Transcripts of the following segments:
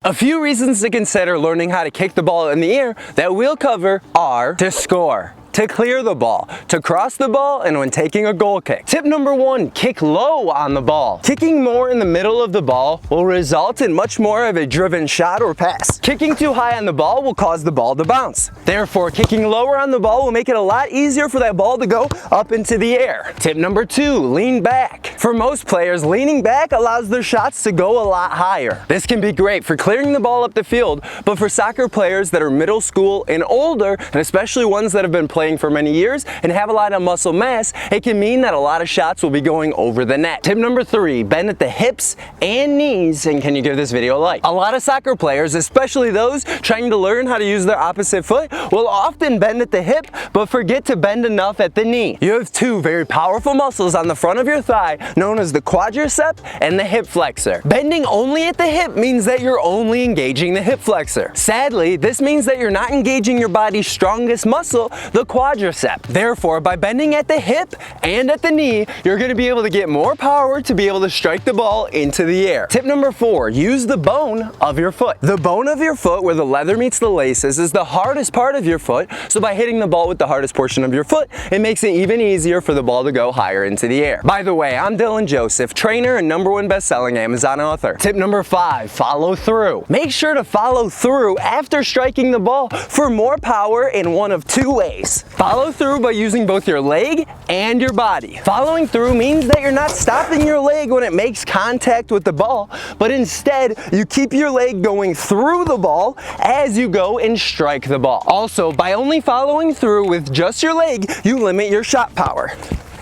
A few reasons to consider learning how to kick the ball in the air that we'll cover are to score, to clear the ball, to cross the ball, and when taking a goal kick. Tip number 1, kick low on the ball. Kicking more in the middle of the ball will result in much more of a driven shot or pass. Kicking too high on the ball will cause the ball to bounce. Therefore, kicking lower on the ball will make it a lot easier for that ball to go up into the air. Tip number 2, lean back. For most players, leaning back allows their shots to go a lot higher. This can be great for clearing the ball up the field, but for soccer players that are middle school and older, and especially ones that have been playing for many years and have a lot of muscle mass, it can mean that a lot of shots will be going over the net. Tip number 3, bend at the hips and knees, and can you give this video a like? A lot of soccer players, especially those trying to learn how to use their opposite foot, will often bend at the hip but forget to bend enough at the knee. You have two very powerful muscles on the front of your thigh known as the quadricep and the hip flexor. Bending only at the hip means that you're only engaging the hip flexor. Sadly, this means that you're not engaging your body's strongest muscle, the quadricep. Therefore, by bending at the hip and at the knee, you're going to be able to get more power to be able to strike the ball into the air. Tip number 4, use the bone of your foot. The bone of your foot, where the leather meets the laces, is the hardest part of your foot, so by hitting the ball with the hardest portion of your foot, it makes it even easier for the ball to go higher into the air. By the way, I'm Dylan Joseph, trainer and #1 best-selling Amazon author. Tip number 5, follow through. Make sure to follow through after striking the ball for more power in one of two ways. Follow through by using both your leg and your body. Following through means that you're not stopping your leg when it makes contact with the ball, but instead you keep your leg going through the ball as you go and strike the ball. Also, by only following through with just your leg, you limit your shot power.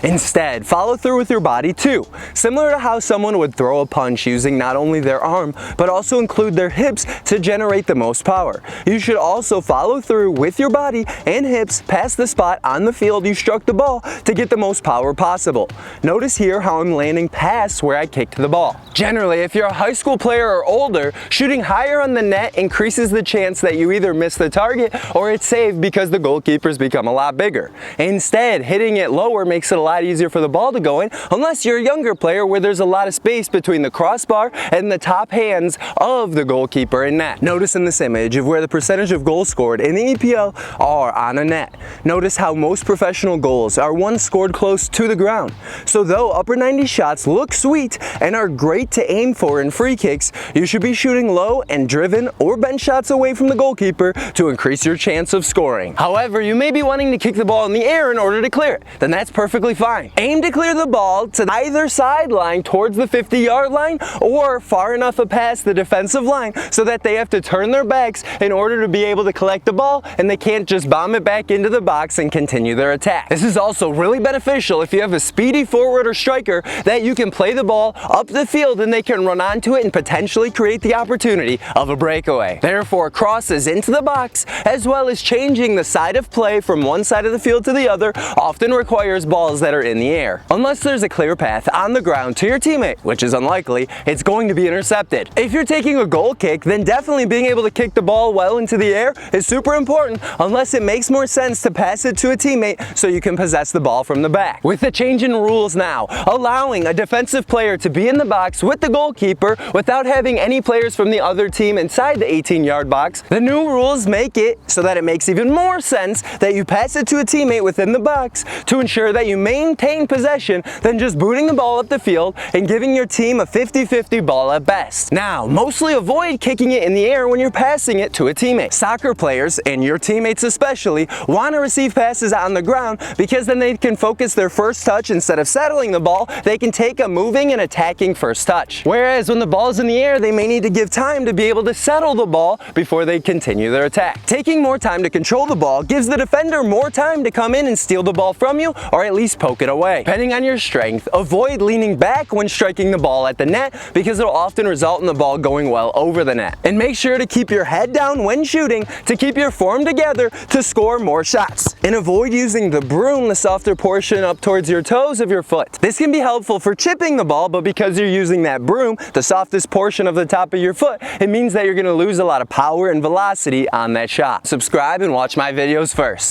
Instead, follow through with your body too, similar to how someone would throw a punch using not only their arm, but also include their hips to generate the most power. You should also follow through with your body and hips past the spot on the field you struck the ball to get the most power possible. Notice here how I'm landing past where I kicked the ball. Generally, if you're a high school player or older, shooting higher on the net increases the chance that you either miss the target or it's saved because the goalkeepers become a lot bigger. Instead, hitting it lower makes it a lot easier for the ball to go in, unless you're a younger player where there's a lot of space between the crossbar and the top hands of the goalkeeper in net. Notice in this image of where the percentage of goals scored in the EPL are on a net. Notice how most professional goals are ones scored close to the ground. So though upper 90 shots look sweet and are great to aim for in free kicks, you should be shooting low and driven or bent shots away from the goalkeeper to increase your chance of scoring. However, you may be wanting to kick the ball in the air in order to clear it. Then that's perfectly fine. Aim to clear the ball to either sideline towards the 50-yard line or far enough past the defensive line so that they have to turn their backs in order to be able to collect the ball and they can't just bomb it back into the box and continue their attack. This is also really beneficial if you have a speedy forward or striker that you can play the ball up the field and they can run onto it and potentially create the opportunity of a breakaway. Therefore, crosses into the box as well as changing the side of play from one side of the field to the other often requires balls that are in the air. Unless there's a clear path on the ground to your teammate, which is unlikely, it's going to be intercepted. If you're taking a goal kick, then definitely being able to kick the ball well into the air is super important, unless it makes more sense to pass it to a teammate so you can possess the ball from the back. With the change in rules now, allowing a defensive player to be in the box with the goalkeeper without having any players from the other team inside the 18-yard box, the new rules make it so that it makes even more sense that you pass it to a teammate within the box to ensure that you maintain possession than just booting the ball up the field and giving your team a 50-50 ball at best. Now, mostly avoid kicking it in the air when you're passing it to a teammate. Soccer players, and your teammates especially, want to receive passes on the ground because then they can focus their first touch instead of settling the ball, they can take a moving and attacking first touch. Whereas when the ball's in the air, they may need to give time to be able to settle the ball before they continue their attack. Taking more time to control the ball gives the defender more time to come in and steal the ball from you or at least poke it away. Depending on your strength, avoid leaning back when striking the ball at the net because it'll often result in the ball going well over the net. And make sure to keep your head down when shooting to keep your form together to score more shots. And avoid using the broom, the softer portion up towards your toes of your foot. This can be helpful for chipping the ball, but because you're using that broom, the softest portion of the top of your foot, it means that you're going to lose a lot of power and velocity on that shot. Subscribe and watch my videos first.